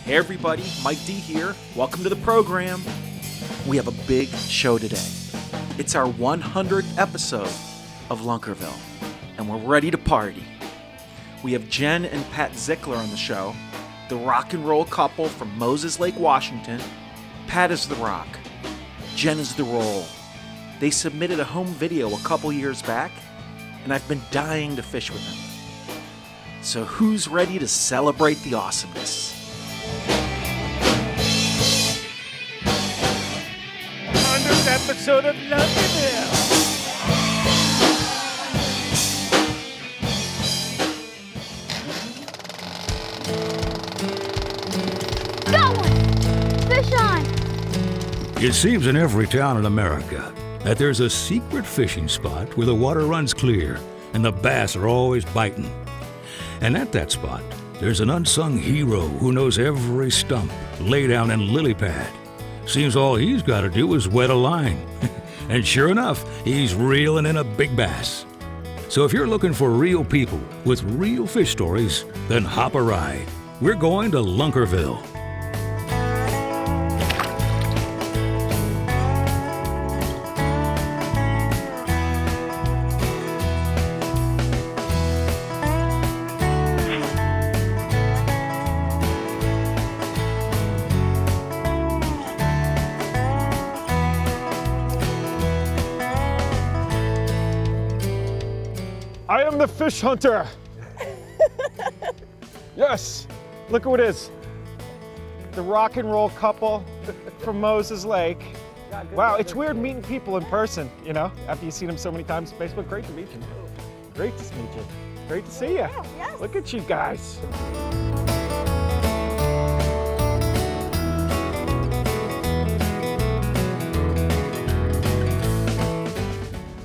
Hey everybody, Mike D here. Welcome to the program. We have a big show today. It's our 100th episode of Lunkerville, and we're ready to party. We have Jen and Pat Zickler on the show, the rock and roll couple from Moses Lake, Washington. Pat is the rock. Jen is the roll. They submitted a home video a couple years back, and I've been dying to fish with them. So who's ready to celebrate the awesomeness? 100th episode of Lunkerville. Fish on! It seems in every town in America that there's a secret fishing spot where the water runs clear and the bass are always biting. And at that spot, there's an unsung hero who knows every stump, laydown, and lily pad. Seems all he's got to do is wet a line. And sure enough, he's reeling in a big bass. So if you're looking for real people with real fish stories, then hop a ride. We're going to Lunkerville. I am the fish hunter. Yes, look at what it is. The rock and roll couple from Moses Lake. Wow, it's weird meeting people in person, you know, after you've seen them so many times on Facebook. Great to meet you. Great to meet you. Great to see you. Yes. Look at you guys.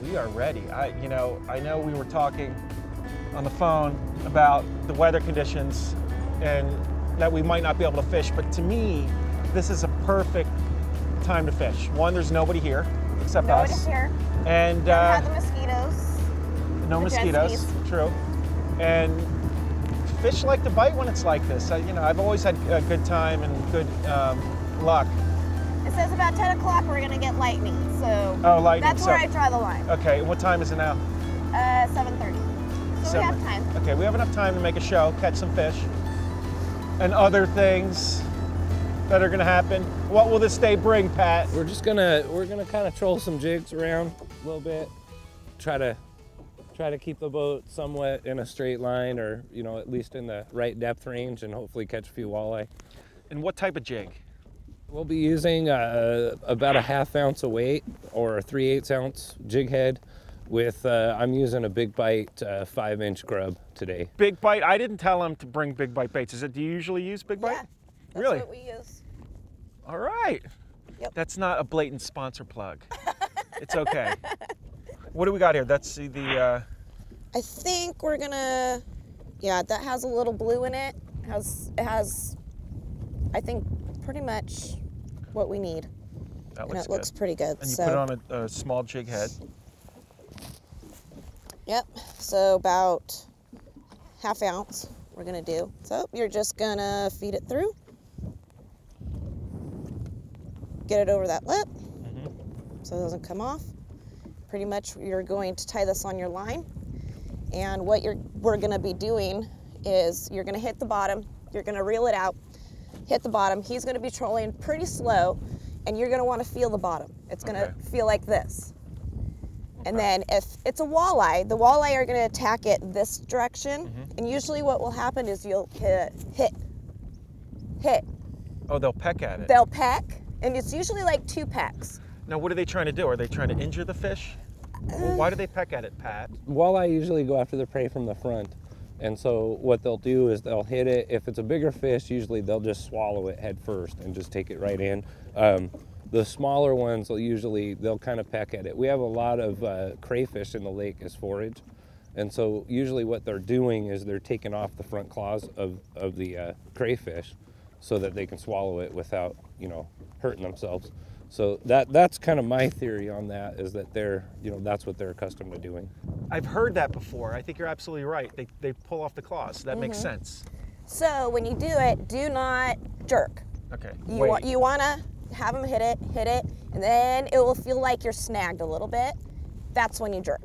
We are ready. I know we were talking on the phone about the weather conditions and that we might not be able to fish, but to me, this is a perfect time to fish. One, there's nobody here except us. Nobody's here. And Don't have the mosquitoes. no the mosquitoes, Jet true. And fish like to bite when it's like this. I've always had a good time and good luck. It says about 10 o'clock we're gonna get lightning, so Lightning. that's where I draw the line. Okay, what time is it now? 7:30. So we have time. Okay, we have enough time to make a show, catch some fish, and other things that are gonna happen. What will this day bring, Pat? We're gonna kind of troll some jigs around a little bit, try to keep the boat somewhat in a straight line, or at least in the right depth range, and hopefully catch a few walleye. And what type of jig? We'll be using about a ½ ounce of weight or a 3/8 ounce jig head with I'm using a big bite 5-inch grub today. Big bite. I didn't tell him to bring big bite baits. Do you usually use big bite? Yeah, that's Really? what we use. All right. Yep. That's not a blatant sponsor plug. It's okay. What do we got here? That's the. I think we're gonna, that has a little blue in it. It has, I think, pretty much what we need. That And it looks looks good. pretty good. And you so, put it on a small jig head. Yep, so about ½ ounce we're gonna do. So you're just gonna feed it through. Get it over that lip so it doesn't come off. Pretty much you're going to tie this on your line. And what we're gonna be doing is you're gonna hit the bottom, you're gonna reel it out, hit the bottom. He's gonna be trolling pretty slow, and you're gonna wanna feel the bottom. It's gonna feel like this. And then if it's a walleye, the walleye are gonna attack it this direction, and usually what will happen is you'll hit. Oh, they'll peck at it. They'll peck, and it's usually like 2 pecks. Now, what are they trying to do? Are they trying to injure the fish? Well, why do they peck at it, Pat? Walleye usually go after the prey from the front, and so what they'll do is they'll hit it. If it's a bigger fish, usually they'll just swallow it head first and just take it right in. The smaller ones they'll kind of peck at it. We have a lot of crayfish in the lake as forage, and so usually what they're doing is they're taking off the front claws of the crayfish so that they can swallow it without hurting themselves. So that's kind of my theory on that, is that that's what they're accustomed to doing. I've heard that before. I think you're absolutely right. They pull off the claws. That makes sense. So when you do it, do not jerk. Okay. You want to have them hit it, and then it will feel like you're snagged a little bit. That's when you jerk.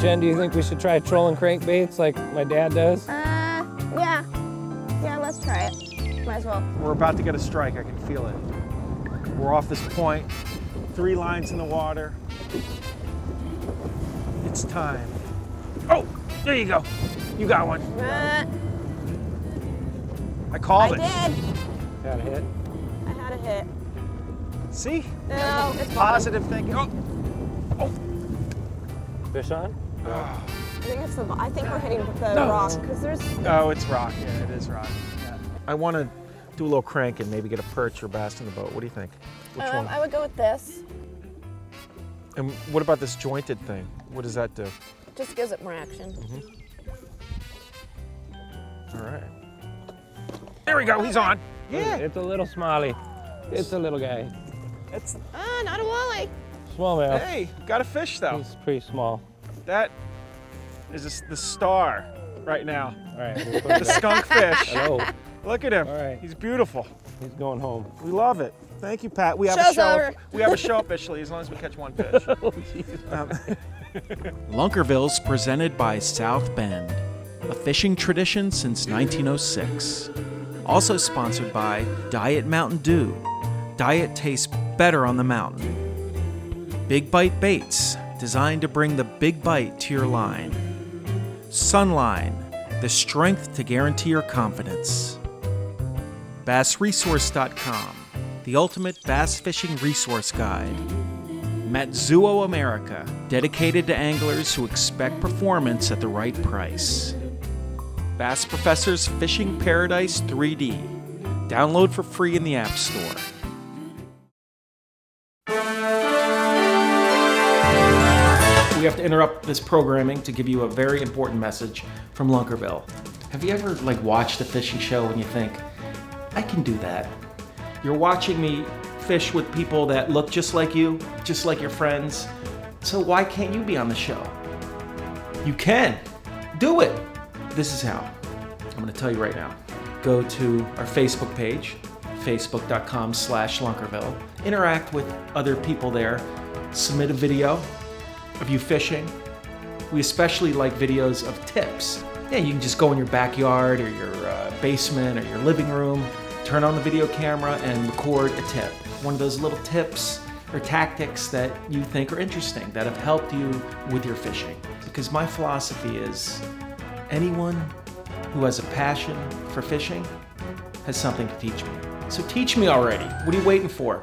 Jen, do you think we should try trolling crankbaits like my dad does? Yeah. Yeah, let's try it. Might as well. We're about to get a strike, I can feel it. We're off this point, 3 lines in the water. It's time. Oh, there you go. You got one. I called it. I did. Got a hit? I had a hit. See? No, it's Positive thinking. Oh. Fish on? I think we're hitting the rock because there's. Oh, it's rock. Yeah, it is rock. Yeah. I want to do a little crank and maybe get a perch or bass in the boat. What do you think? Which one? I would go with this. And what about this jointed thing? What does that do? Just gives it more action. All right. There we go. He's on. Yeah. It's a little smalley. It's a little guy. It's. Not a walleye. Smallmouth. Hey, got a fish though. He's pretty small. That is the star right now. All right. The skunk fish. Hello. Look at him. All right. He's beautiful. He's going home. We love it. Thank you, Pat. We have Show's a show. over. We have a show officially as long as we catch one fish. Lunkerville's presented by South Bend, a fishing tradition since 1906. Also sponsored by Diet Mountain Dew. Diet tastes better on the mountain. Big Bite Baits, designed to bring the big bite to your line. Sunline, the strength to guarantee your confidence. BassResource.com, the ultimate bass fishing resource guide. Matsuo America, dedicated to anglers who expect performance at the right price. Bass Professor's Fishing Paradise 3D. Download for free in the App Store. We have to interrupt this programming to give you a very important message from Lunkerville. Have you ever watched a fishing show and you think, I can do that? You're watching me fish with people that look just like you, just like your friends. So why can't you be on the show? You can. Do it. This is how. I'm going to tell you right now. Go to our Facebook page, facebook.com/Lunkerville. Interact with other people there. Submit a video of you fishing. We especially like videos of tips. Yeah, you can just go in your backyard or your basement or your living room, turn on the video camera and record a tip. One of those little tips or tactics that you think are interesting, that have helped you with your fishing. Because my philosophy is, anyone who has a passion for fishing has something to teach me. So teach me already. What are you waiting for?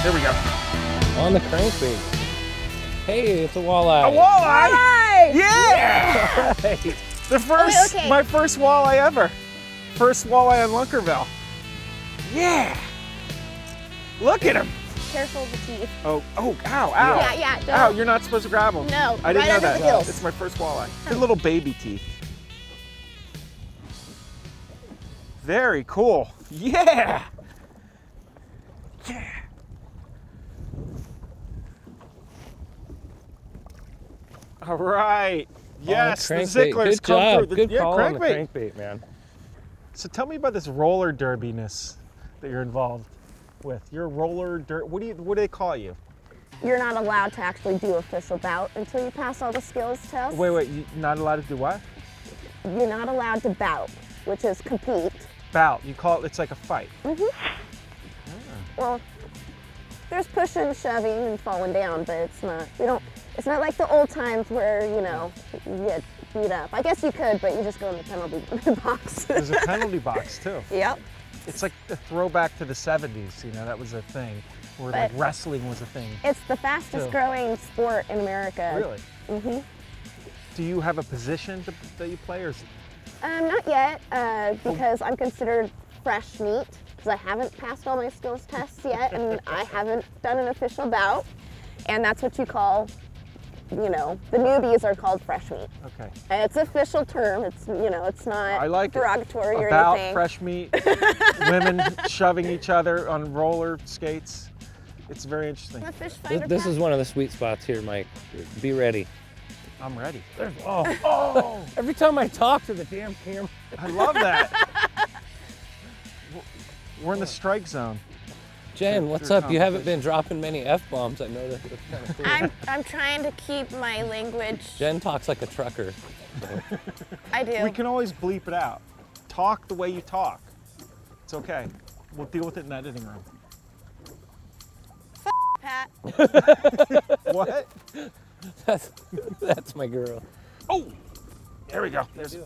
There we go. On the crankbait. Hey, it's a walleye. A walleye! Walleye! Yeah! All right. The first, Okay. my first walleye ever. First walleye on Lunkerville. Yeah! Look at him. Careful of the teeth. Oh, ow, ow. Yeah, don't. Ow, you're not supposed to grab them. No, I didn't right know under that. the gills. It's my first walleye. Good little baby teeth. Very cool. Yeah! Yeah! All right. Yes, the crankbait. Zicklers Good come job. through. Good call on the crankbait. crankbait, man. So tell me about this roller derbiness that you're involved with. You're roller what do they call you? You're not allowed to actually do official bout until you pass all the skills tests. Wait, you're not allowed to do what? You're not allowed to bout, which is compete. Bout. You call it, it's like a fight. Well, there's pushing, shoving, and falling down, but it's not. We don't It's not like the old times where, you know, you get beat up. I guess you could, but you just go in the penalty box. There's a penalty box too. Yep. It's like a throwback to the 70s, you know, that was a thing. Where like wrestling was a thing. It's the fastest growing sport in America. Really? Mm-hmm. Do you have a position that you play, or is Not yet, because I'm considered fresh meat, because I haven't passed all my skills tests yet, and I haven't done an official bout. And that's what you call, you know, the newbies are called fresh meat. Okay. And it's an official term. It's, you know, it's not I like derogatory or about anything. fresh meat, women shoving each other on roller skates. It's very interesting. I'm a fish finder, This Pat. is one of the sweet spots here, Mike. Be ready. I'm ready. Oh, every time I talk to the damn camera. I love that. We're in the strike zone. Jen, what's up? You haven't been dropping many F-bombs. I noticed. It's kind of cool. I'm trying to keep my language. Jen talks like a trucker. I do. We can always bleep it out. Talk the way you talk. It's okay. We'll deal with it in the editing room. Pat. What? That's my girl. Oh! There we go. There's a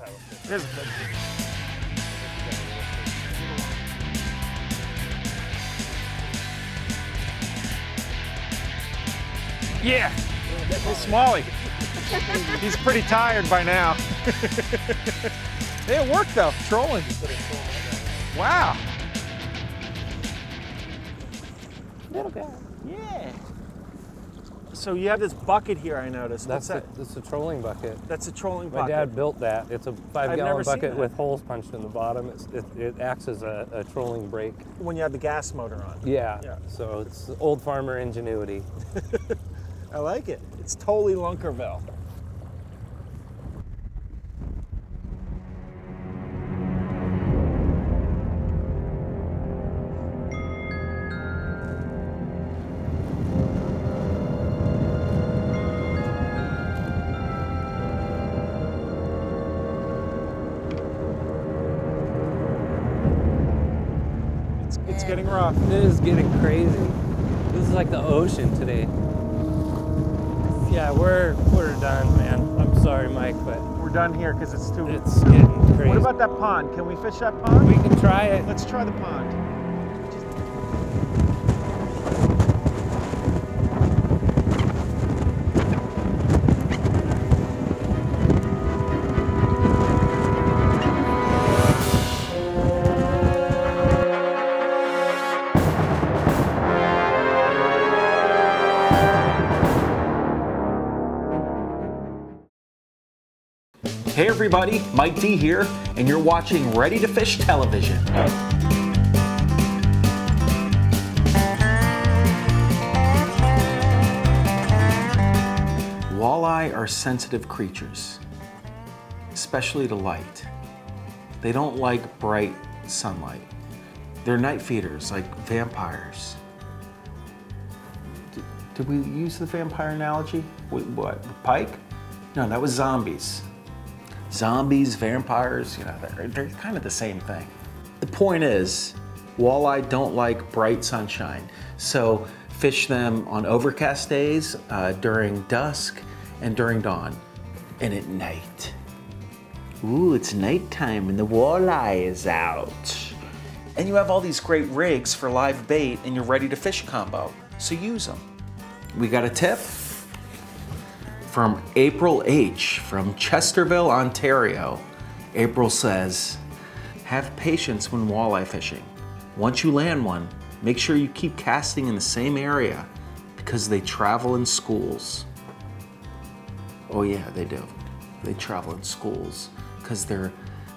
Yeah! Hey, Smalley. He's pretty tired by now. Hey, it worked though, trolling. Wow. Little guy. Yeah. So you have this bucket here, I noticed. What's that? That's a trolling bucket. That's a trolling My bucket. dad built that. It's a I've never 5-gallon seen bucket that. with holes punched in the bottom. It acts as a trolling brake. When you have the gas motor on. Yeah. Yeah. So it's old farmer ingenuity. I like it. It's totally Lunkerville. It's getting rough. It is getting crazy. This is like the ocean today. Yeah, we're done, man. I'm sorry, Mike, but We're done here because it's too. it's getting crazy. What about that pond? Can we fish that pond? We can try it. Let's try the pond. Hey everybody, Mike D here, and you're watching Ready to Fish Television. Walleye are sensitive creatures, especially to light. They don't like bright sunlight. They're night feeders, like vampires. Did we use the vampire analogy? What, Pike? No, that was zombies. Zombies, vampires, you know, they're kind of the same thing. The point is, walleye don't like bright sunshine, so fish them on overcast days, during dusk, and during dawn, and at night. Ooh, it's nighttime and the walleye is out. And you have all these great rigs for live bait and you're ready to fish combo, so use them. We got a tip from April H. from Chesterville, Ontario. April says, have patience when walleye fishing. Once you land one, make sure you keep casting in the same area because they travel in schools. Oh yeah, they do. They travel in schools because they're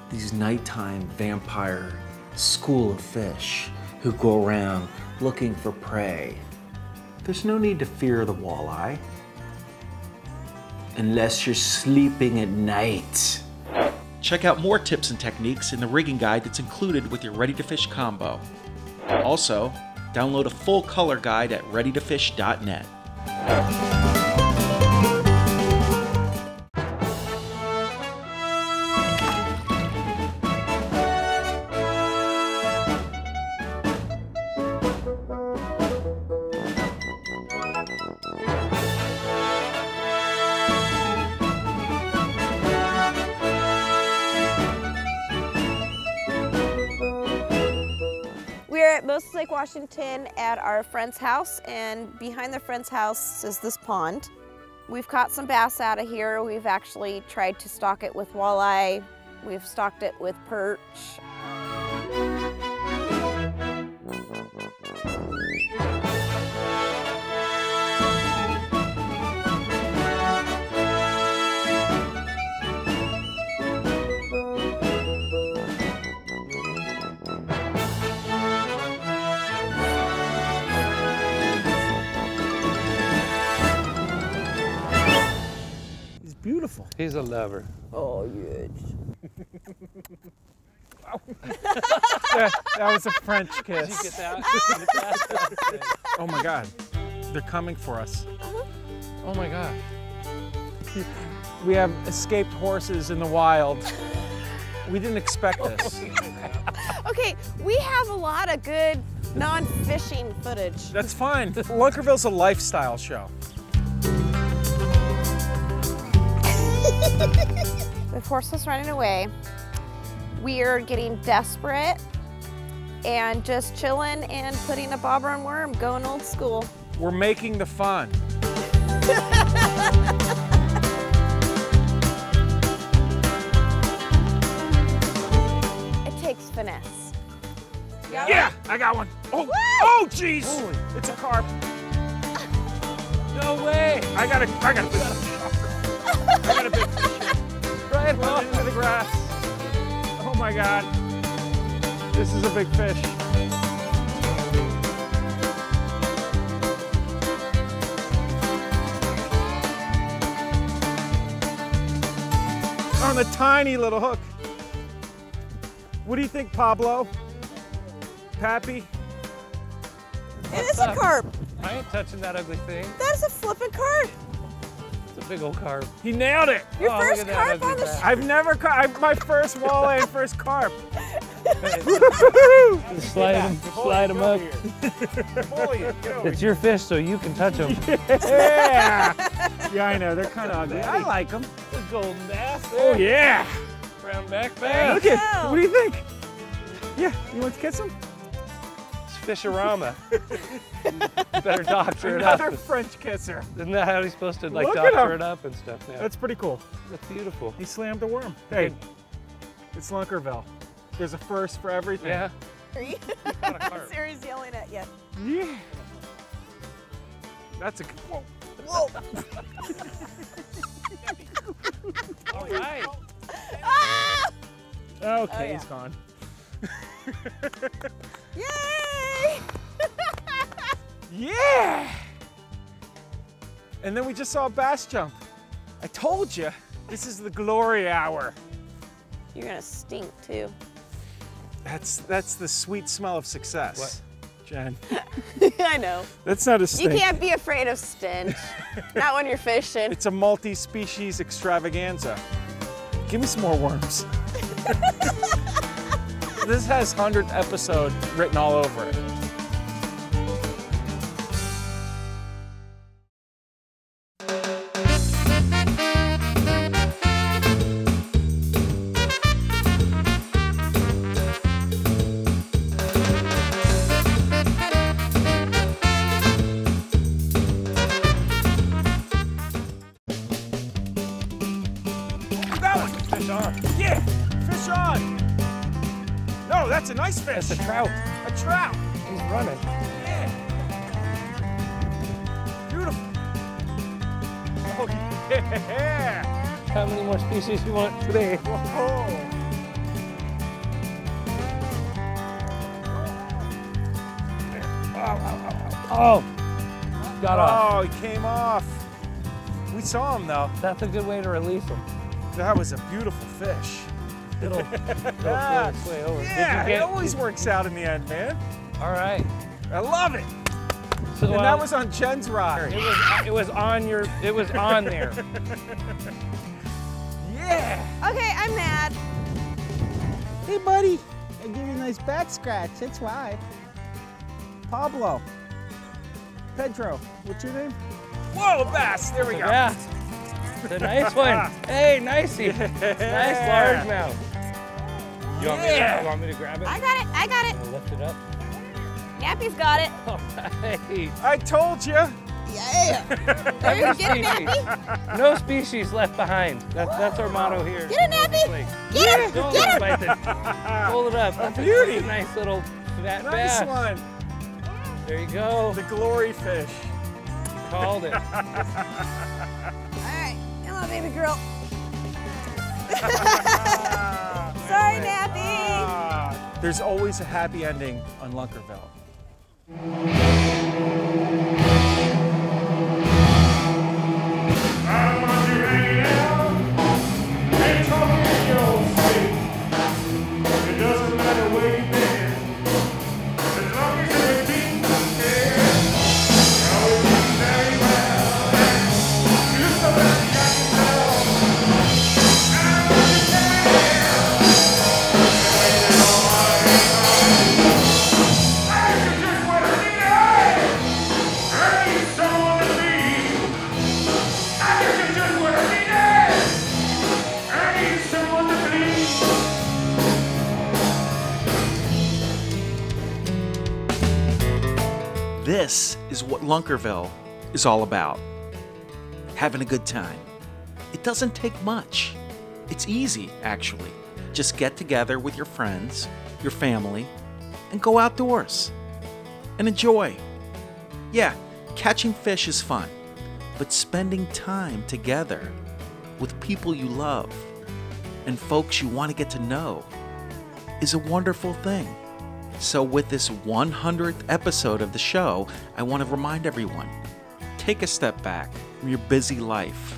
these nighttime vampire school of fish who go around looking for prey. There's no need to fear the walleye unless you're sleeping at night. Check out more tips and techniques in the rigging guide that's included with your Ready to Fish combo. Also, download a full color guide at readytofish.net. this is Lake Washington at our friend's house, and behind the friend's house is this pond. We've caught some bass out of here. We've actually tried to stock it with walleye. We've stocked it with perch. Beautiful. He's a lover. Oh, yes. That was a French kiss. Did you get that? Oh my God, they're coming for us. Oh my God. We have escaped horses in the wild. We didn't expect this. Okay, we have a lot of good non-fishing footage. That's fine. Lunkerville's a lifestyle show. With horses running away, we're getting desperate and just chilling and putting a bobber and worm, going old school. We're making the fun. It takes finesse. Yeah, I got one. Oh, jeez. It's a carp. No way. I got a big fish. I got a big fish here. Right Run into the grass. Oh my God. This is a big fish. On a tiny little hook. What do you think, Pablo? Pappy? It is a carp. I ain't touching that ugly thing. That is a flippin' carp. It's a big old carp. He nailed it. Your Oh, first look at that carp on ugly the back. I've never caught my first walleye and first carp. Just slide him up. It's your fish, so you can touch them. Yeah, I know. They're kind of ugly. I like them. The golden bass. Oh, yeah. Brown back bass. Look at, what do you think? Yeah, you want to kiss him? It's Fisherama. Better doctor it up. Another French kisser. Isn't that how he's supposed to like Look at doctor him. it up and stuff? Yeah. That's pretty cool. That's beautiful. He slammed a worm. Hey, it's Lunkerville. There's a first for everything. Yeah. Got a carp. Siri's yelling at you. Yeah. That's a. Whoa. Whoa. All right. Ah! Okay, yeah. he's gone. Yay! Yeah! And then we just saw a bass jump. I told you, this is the glory hour. You're gonna stink too. That's the sweet smell of success. What? Jen. I know. That's not a stink. You can't be afraid of stench. Not when you're fishing. It's a multi-species extravaganza. Give me some more worms. This has 100th episode written all over it. Fish on. Yeah, fish on. No, that's a nice fish. That's a trout. A trout. He's running. Yeah. Beautiful. Oh, yeah. How many more species you want today? Oh. Oh, got off. Oh, he came off. We saw him though. That's a good way to release them. That was a beautiful fish. It'll float its way over. Yeah, Did you it get always works out in the end, man. All right. I love it. So And that was on Jen's rod. it was on your. It was on there. Yeah. Okay, I'm mad. Hey, buddy. I gave you a nice back scratch. That's why. Pablo. Pedro. What's your name? Whoa, bass. There we go. Yeah. It's a nice one. Hey, nicey. Nice largemouth. You want me to grab it? I got it. I got it. Lift it up. Nappy's got it. All right. I told you. Yeah. There you get it, Nappy. No species left behind. That's our motto here. Get it, Nappy. Get him. Go, Get him. Bison. Hold it up. That's a beauty. nice little fat Nice bass. one. There you go. The glory fish. Called it. All right. Come on, baby girl. Sorry, Nappy. There's always a happy ending on Lunkerville. This is what Lunkerville is all about. Having a good time. It doesn't take much. It's easy, actually. Just get together with your friends, your family, and go outdoors and enjoy. Yeah, catching fish is fun, but spending time together with people you love and folks you want to get to know is a wonderful thing. So with this 100th episode of the show, I want to remind everyone, take a step back from your busy life,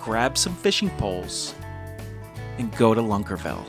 grab some fishing poles, and go to Lunkerville.